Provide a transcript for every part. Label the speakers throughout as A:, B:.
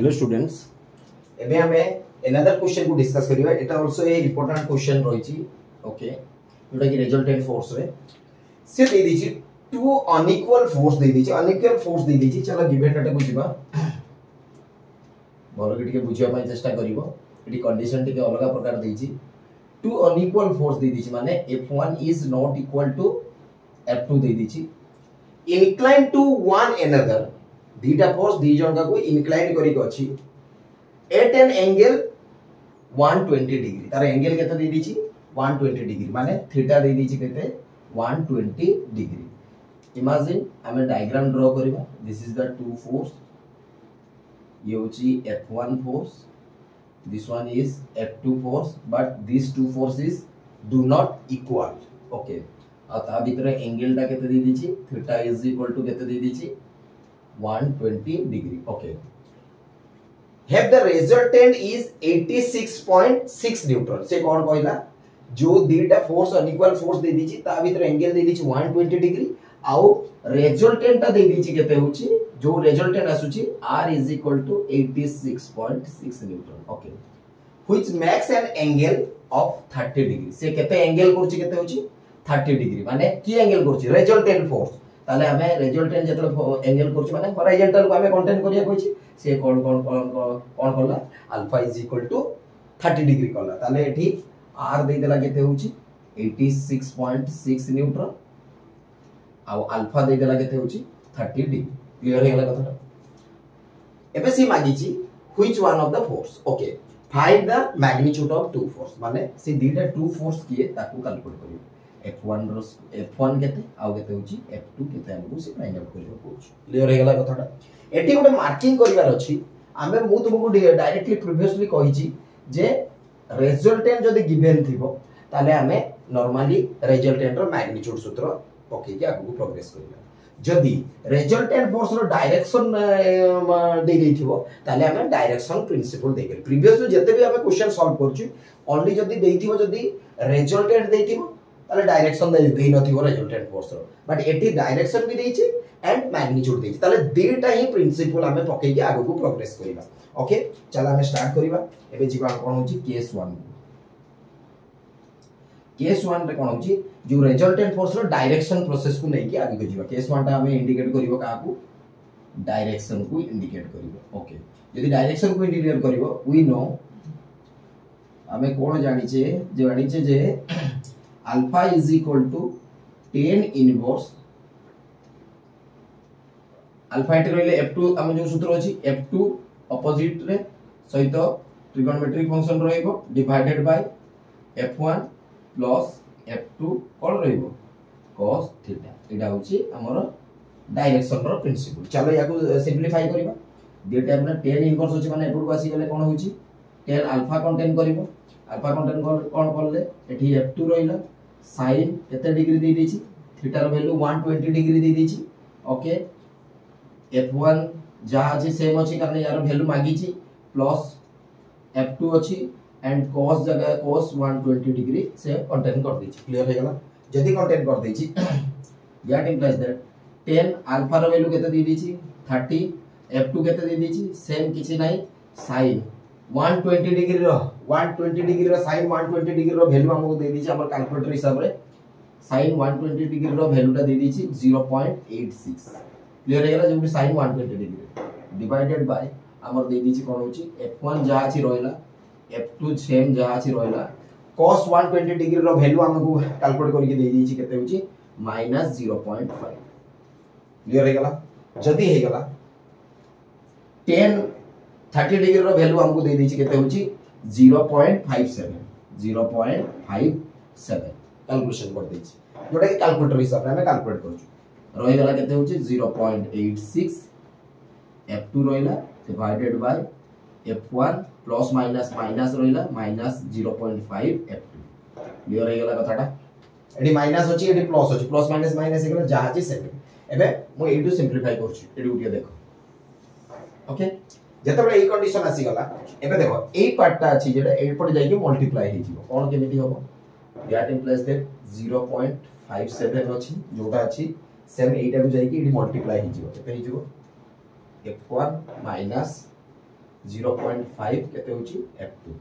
A: hello students एबे हमें another question को डिस्कस करियो एटा आल्सो ए इंपोर्टेंट क्वेश्चन रहिछि ओके जोटा कि रिजल्टेंट फोर्स रे से दे दिछि टू अनइक्वल फोर्स दे दिछि चलो गिवन डाटा को जिबा बोलो कि टिके बुझिया पय चेष्टा करिवो एटी कंडीशन टिके अलग प्रकार देछि टू अनइक्वल फोर्स दे दिछि माने F1 is not equal to F2 दे दिछि inclined to one another दीटा फोर्स दी जणका को इंक्लाइन करी को अछि एट एन एंगल 120 डिग्री तार एंगल केते दे दिछि 120 डिग्री माने थीटा दे दिछि केते 120 डिग्री इमेजिन हमें डायग्राम ड्रा करबा this is the two force ये होछि F1 force this one is F2 force but these two forces do not equal okay आ ता भीतर एंगल टा केते दे दिछि थीटा इज इक्वल टू केते दे दिछि 120 degree okay have the resultant is 86.6 newton से कौन कहला जो दीटा फोर्स अनइक्वल फोर्स दे दिछि ता भीतर एंगल दे दिछि 120 डिग्री आउ रिजल्टेंट ता दे दिछि केते होछि जो रिजल्टेंट आसुछि r is equal to 86.6 newton okay which makes an angle of 30 degree से केते एंगल करछि केते होछि 30 डिग्री माने की एंगल करछि रिजल्टेंट फोर्स ताले हमें रिजल्टेंट जतले एंगल करछि माने हॉरिजॉन्टल को हमें कंटेन करिया कहछि से कोन करला alpha is equal to 30 degree करला ताले एठी r दे देला केते होछि 86.6 न्यूटन आ अल्फा दे देला केते होछि 30 डिग्री क्लियर हे गेला कथाटा एबे सी मागिछि which one of the force okay find the magnitude of two force माने सी दीटा टू फोर्स किए ताकू कैलकुलेट करियो F1 केते आउ केते होची F2 केते हमकु से फाइंड आउट करियो कोच क्लियर हे गेला कथाटा एठी गोटे मार्किंग करिवार अछि हमें मु तुमको डायरेक्टली प्रीवियसली कहिछि जे रिजल्टेंट जदी गिवन थिबो ताले हमें नॉर्मली रिजल्टेंट रो मैग्नीट्यूड सूत्र पके के आगु प्रोग्रेस करियो जदी रिजल्टेंट फोर्स रो डायरेक्शन दे देथिबो ताले हमें डायरेक्शन प्रिंसिपल दे गेल प्रीवियसली जते भी हमें क्वेश्चन सॉल्व करछु ओनली जदी देथिबो जदी रिजल्टेंट देथिबो ताले डायरेक्शन दे नथिबो रिजल्टेंट फोर्स रो बट एटी डायरेक्शन भी देछि एंड मैग्नीट्यूड देछि ताले देटा ही प्रिंसिपल हमें पके के आगु प्रोग्रेस करिबा ओके चला हमें स्टार्ट करिबा एबे जीवा कोन होछि केस 1 केस 1 रे कोन होछि जो रिजल्टेंट फोर्स रो डायरेक्शन प्रोसेस को नै कि आगे को जीवा केस 1 टा हमें इंडिकेट करिवो काकू डायरेक्शन को इंडिकेट करिवो ओके यदि डायरेक्शन को इंडिकेट करिवो वी नो हमें कोन जानिचे जे alpha is equal to 10 inverse alpha एट रहले F2 हम जो सूत्र अछि F2 ऑपोजिट रे सहित ट्रिगोनोमेट्रिक फंक्शन रहइबो divided by F1 plus F2 कोन रहइबो cos थीटा एटा होछि हमर डायरेक्शन रो प्रिंसिपल चलो याकू सिंपलीफाई करबा डेटा अपना 10 इनवर्स अछि माने एपड को आसी गेले कोन होछि 10 अल्फा कंटेन करिवो अल्फा कंटेन कोन करले एठी F2 रहिला sin केते डिग्री दे दिछि थीटा रो वैल्यू 120 डिग्री दे दिछि ओके F1 जा अछि सेम अछि कारण यार वैल्यू मागिछि प्लस F2 अछि एंड cos जगह cos 120 डिग्री से कंटेन कर दिछि क्लियर हे गेला जदी कंटेन कर दिछि दैट इंप्लाइज दैट 10 अल्फा रो वैल्यू केते दे दिछि 30 F2 केते दे दिछि सेम किछि नै sin 120 डिग्री रो 120 डिग्री रो sin 120 डिग्री रो वैल्यू हमको दे दिछि हमर कैलकुलेटर हिसाब रे sin 120 डिग्री रो वैल्यू ता दे दिछि 0.86 क्लियर हे गेला जे sin 120 डिग्री डिवाइडेड बाय हमर दे दिछि कोन होछि F1 जा अछि रोइला F2 सेम जा अछि रोइला cos 120 डिग्री रो वैल्यू हमको कैलकुलेट करके दे दिछि केते होछि -0.5 क्लियर हे गेला जदी हे गेला 10 30 डिग्री रो वैल्यू हमको दे दिछि केते होछि 0.57 कैलकुलेशन कर दिछि जोटा कि कैलकुलेटर हिसाब रे हमें कैलकुलेट करछु रहि गेला केते होछि 0.86 F2 रहिला divided by F1 plus minus minus रहिला -0.5 F2 क्लियर हे गेला कथाटा एडी माइनस अछि एडी प्लस अछि प्लस माइनस माइनस हे गेला जा अछि सेम एबे मो एडू सिंपलीफाई करछु एडी उटिया देखो ओके जते बडा ए कंडीशन आसी गला एबे देखो ए पार्ट ता अछि जेटा ए पड जाई के मल्टीप्लाई हे जिवो कोन केमिति होबो दैट इंप्लाइज दैट 0.57 अछि जोटा अछि सेम एटा को जाई के एडी मल्टीप्लाई हे जिवो केते हे जिवो F1 माइनस 0.5 केते होची f2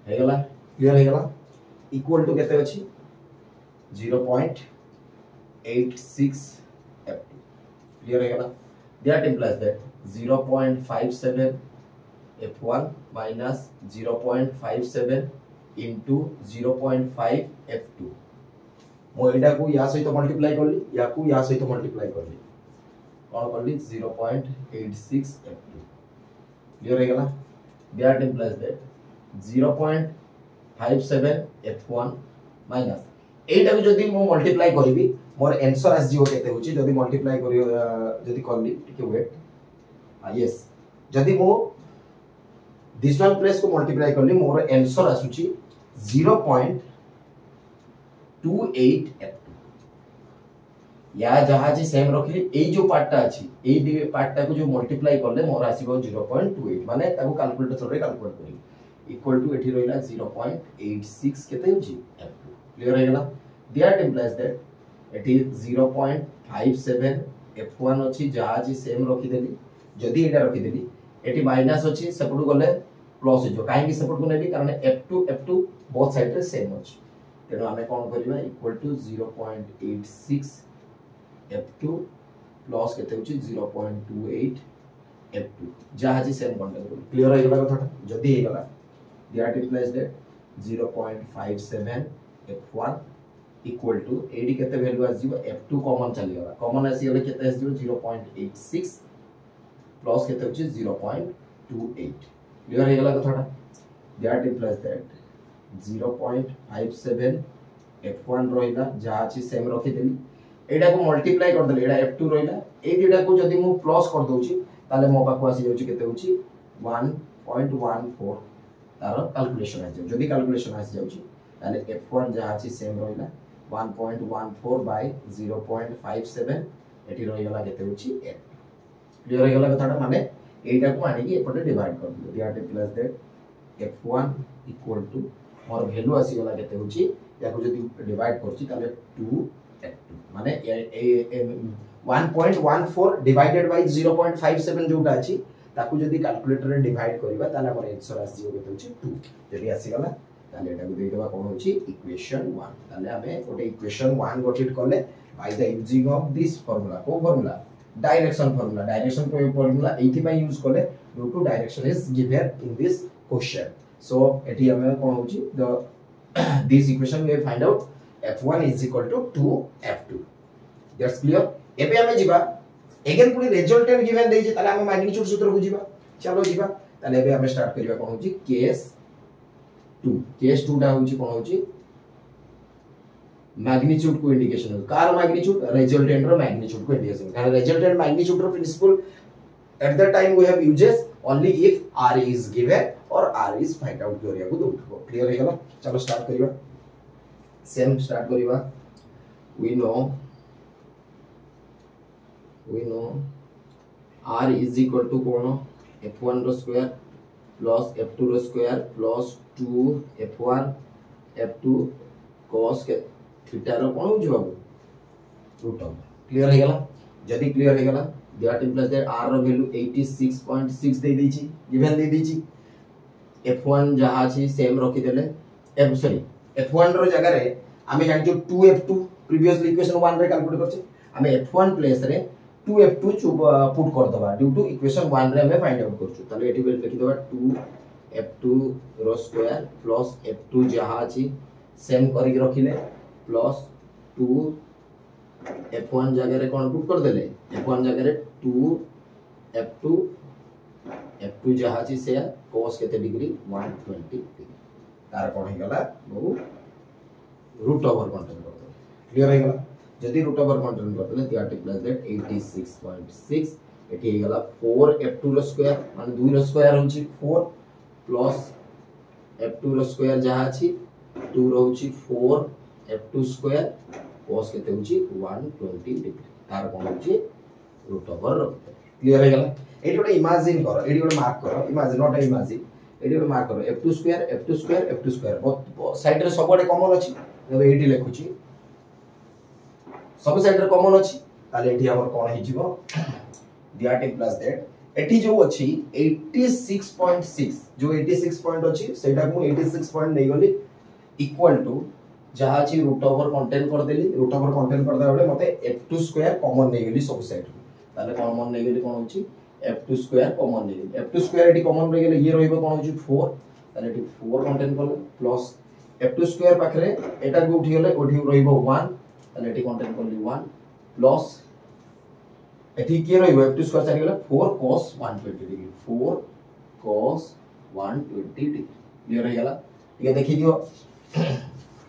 A: हे गला क्लियर हे गला इक्वल टू केते अछि 0.86 f2 क्लियर हे गला that implies that 0.57 f1 minus 0.57 into 0.5 f2 मो एटा को या सहित मल्टीप्लाई करली या को या सहित मल्टीप्लाई करली कोन करली 0.86 f2 क्लियर हे गला that implies that 0.57 f1 minus एटा को जदी मो मल्टीप्लाई करबी मोर आंसर आस जीव केते होची जदी मल्टीप्लाई करियो जदी करली ठीक वेट यस जदी मो दिस वन प्लेस को मल्टीप्लाई करली मोर आंसर आसुची 0.28 f2 या जहां जी सेम रखली ए जो पार्टटा अछि ए पार्टटा को जो मल्टीप्लाई करले मोर आसीबो 0.28 माने ताको कैलकुलेटर रे कैलकुलेट करी इक्वल टू एठी रहिला 0.86 केते होची f2 क्लियर हे गेला दैट implies that एठी 0.57 f1 अछि जहां जी सेम रखी देली जदी एटा रखी देली एटी माइनस अछि सेपटू गले प्लस हो जो काहे कि सेपट को नेली कारण f2 बोथ साइड रे सेम अछि तेनो हमें कोन करबा इक्वल टू 0.86 f2 प्लस केते होची 0.28 f2 जहां जी सेम कंटेंट क्लियर हो गेला कथाटा जदी हे गेला that implies that 0.57 f1 equal to एडी केते वैल्यू आ जीव f2 कॉमन चली गला कॉमन आसी गले केते आसी जीव 0.86 प्लस केते होची 0.28 क्लियर हे गेला कथाटा दैट implies that 0.57 f1 रहिला जहा अछि सेम रखि देली एडा को मल्टीप्लाई कर देली एडा f2 रहिला ए दिडा को जदी मु प्लस कर दोची ताले मो पाखु आसी जाउची केते होची 1.14 तार कैलकुलेशन आ जाउ जदी कैलकुलेशन आसी जाउची ताले f1 जहा अछि सेम रहिला 1.14 by 0.57 एठी रहिला केते होची f क्लियर हे गेला कथाटा माने एटा को आनी कि एपटे डिवाइड कर दियो that implies that f1 equal to more value आसी गला केते होची या को जदी डिवाइड करची ताले 2 f2 माने 1.14 डिवाइडेड बाय 0.57 जोटा अछि ताकू जदी कैलकुलेटर रे डिवाइड करबा ताले हमर आंसर आसी जो केते होची 2 जदी आसी गला ताले एटा को देइ देबा कोन होची इक्वेशन 1 ताले हमें ओटे इक्वेशन 1 गॉट इट करले by the using of this formula को फार्मूला डायरेक्शन फार्मूला एथि पय यूज करले due to direction is given in this question so एथि हमें कोन होची the this equation we find out f1 is equal to 2f2 that's clear एबे हमें जीवा अगेन पुनी रिजल्टेंट गिवन देइ जे ताले हमें मैग्नीट्यूड सूत्र को जीवा चलो जीवा ताले एबे हमें स्टार्ट करिवा कोन होची केस 2 टा होची कोन होची मैग्नीट्यूड को इंडिकेशन हो कार मैग्नीट्यूड रिजल्टेंट रो मैग्नीट्यूड को इंडिकेशन कारण रिजल्टेंट मैग्नीट्यूड रो principle at the time we have uses only if r is given or r is find out करिया को दोठो क्लियर हे गेला चलो स्टार्ट करिवा सेम स्टार्ट करिवा we know r is equal to कोन f1 रो स्क्वायर प्लस f2 रो square plus 2 f1 f2 cos के थीटा रो कोन हो जवाब रूट ऑफ क्लियर हे गेला जदी क्लियर हे गेला दैट implies that r रो वैल्यू 86.6 दे दैछि गिवन दे दैछि f1 जहा छी सेम रखि देले f1 रो जगह रे हमें जान जो 2f2 प्रीवियसली इक्वेशन 1 रे कैलकुलेट करछे हमें f1 प्लेस रे 2f2 पुट कर दबा ड्यू टू इक्वेशन 1 रे हमें फाइंड आउट करछु ताले एठी बेल लिखि दबा 2f2 रो स्क्वायर प्लस f2 जहा छी सेम करि के रखिले प्लस 2 f1 जगह रे कोन पुट कर देले f1 जगह रे 2f2 जहा छी से cos केते डिग्री 120 डिग्री तार कोन हे गला बहु रूट ओवर कंटेंट कर दे क्लियर हे गला जदी रूट ओवर कंटेंट कर देले दैट implies that 86.6 एठी हे गला 4f2 रो स्क्वायर माने 2 रो स्क्वायर होची 4 प्लस f2 रो स्क्वायर जहा छी 2 रो होची 4f2 स्क्वायर cos केते होची 120 डिग्री तार कोन होची रूट ओवर क्लियर हे गला एठी ओटे इमेजिन करो एठी ओटे मार्क करो इमेजिन नॉट इमेजिन एठी ओटे मार्क करो f2 स्क्वायर बोथ साइड रे सबडे कॉमन अछि एबे एठी लिखुची सब साइड रे कॉमन अछि ताले एठी हमर कोन हि जिवो दैट implies that एठी जो अछि 86.6 जो 86 पॉइंट अछि सेटा को 86 पॉइंट नै गली इक्वल टू जहा अछि रूट ओवर कंटेन कर देली रूट ओवर कंटेन कर दे बडे मते f2 स्क्वायर कॉमन नै गली सब साइड ताले कॉमन नै गली कोन होछि f2 स्क्वायर कॉमन नै गली f2 स्क्वायर एठी कॉमन रह गेले ये रहइबो कोन होछि 4 ताले एठी 4 कंटेन कर प्लस f2 स्क्वायर पाखरे एटा को उठी गेले ओठी रहइबो 1 ताले एठी कंटेन करली 1 प्लस एठी के रहइबो f2 स्क्वायर चली गेले 4 cos 120 degree 4 cos 120 degree clear हो गेला ठीक है देखि दियो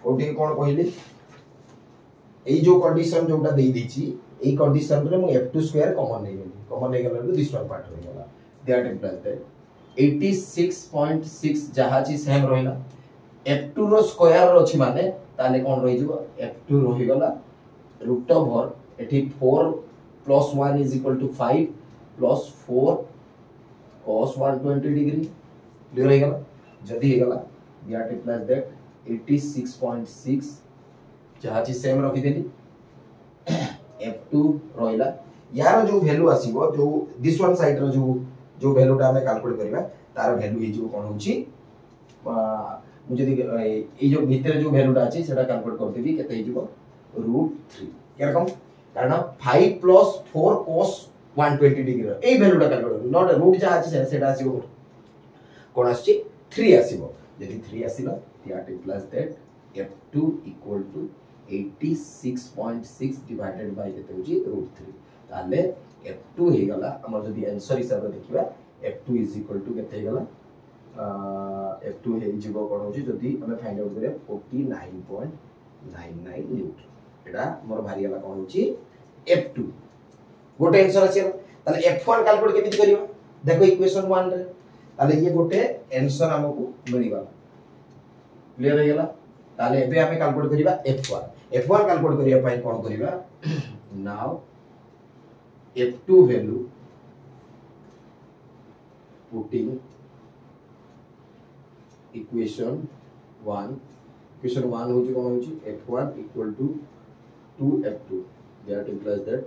A: ओटी कोन कहली एई जो कंडीशन जोटा दे दीची एई कंडीशन रे मु f2 स्क्वायर कॉमन नै गेला दिस वन पार्ट रह गेला दैट इंप्लाइज दैट 86.6 जहा ची सेम रहिला f2 रो स्क्वायर रो छी माने ताले कोन रहि जबो f2 रहि गेला रूट ओवर एठी 4 plus 1 is equal to 5 plus 4 cos 120 degree clear हो गेला जदी हो गेला दैट इंप्लाइज दैट 86.6 जहा ची सेम रखि देली f2 रहिला यार जो वैल्यू आसीबो जो दिस वन साइड रो जो वैल्यूटा हमें कैलकुलेट करबा तार वैल्यू हे जो कोन होची मु जदी ए जो भीतर जो वैल्यूटा अछि सेटा कैलकुलेट कर देबी केते हे जो √3 या रकम कारण 5 plus 4 cos 120 डिग्री ए वैल्यूटा कैलकुलेट नॉट रूट जहा अछि सेटा आसीबो कोन आछि 3 आसीबो यदि 3 आसीला that implies that f2 equal to 86.6 divided by केते होची √3 ताले f2 हे गला हमर जदी आंसर हिसाब रे देखिबा f2 is equal to केते हे गला f2 हे जीवो कोन होची जदी हमें फाइंड आउट करे 49.99 न्यूटन एटा मोर भारी गला कोन होची f2 गोटे आंसर अछि ताले f1 कैलकुलेट केमिति करिवा देखो इक्वेशन 1 रे ताले ये गोटे आंसर हमकु मिलिबा क्लियर हो गेला ताले एबे हमें कैलकुलेट करिबा f1 कैलकुलेट करिया पई कोन करिबा now f2 value putting equation 1 होची कोन होची f1 equal to 2f2 that implies that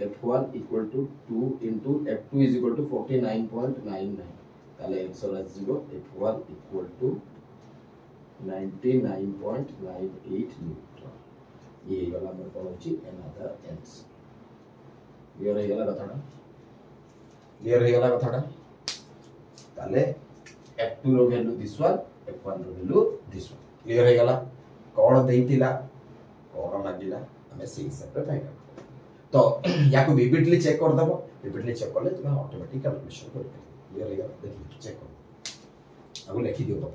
A: f1 equal to 2 into f2 is equal to 49.99 ताले आंसर आसीबो f1 equal to 99.98 न्यूटन ये गला हमर कोन होची अनदर आंसर क्लियर हो गेला कथाटा ताले f2 रो वैल्यू दिस वन f1 रो वैल्यू दिस वन क्लियर हो गेला कोन देइतिला कोन लागिला हमें से हिसाब पे फाइंड आउट तो याको विपिडली चेक कर दबो विपिडली चेक करले तुम ऑटोमेटिक कैलकुलेशन कर क्लियर हो गेला देखि चेक कर आगो लिखि दियो तो